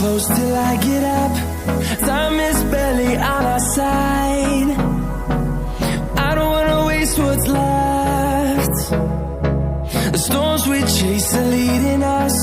close till I get up. Time is barely on our side. I don't wanna waste what's left. The storms we chase are leading us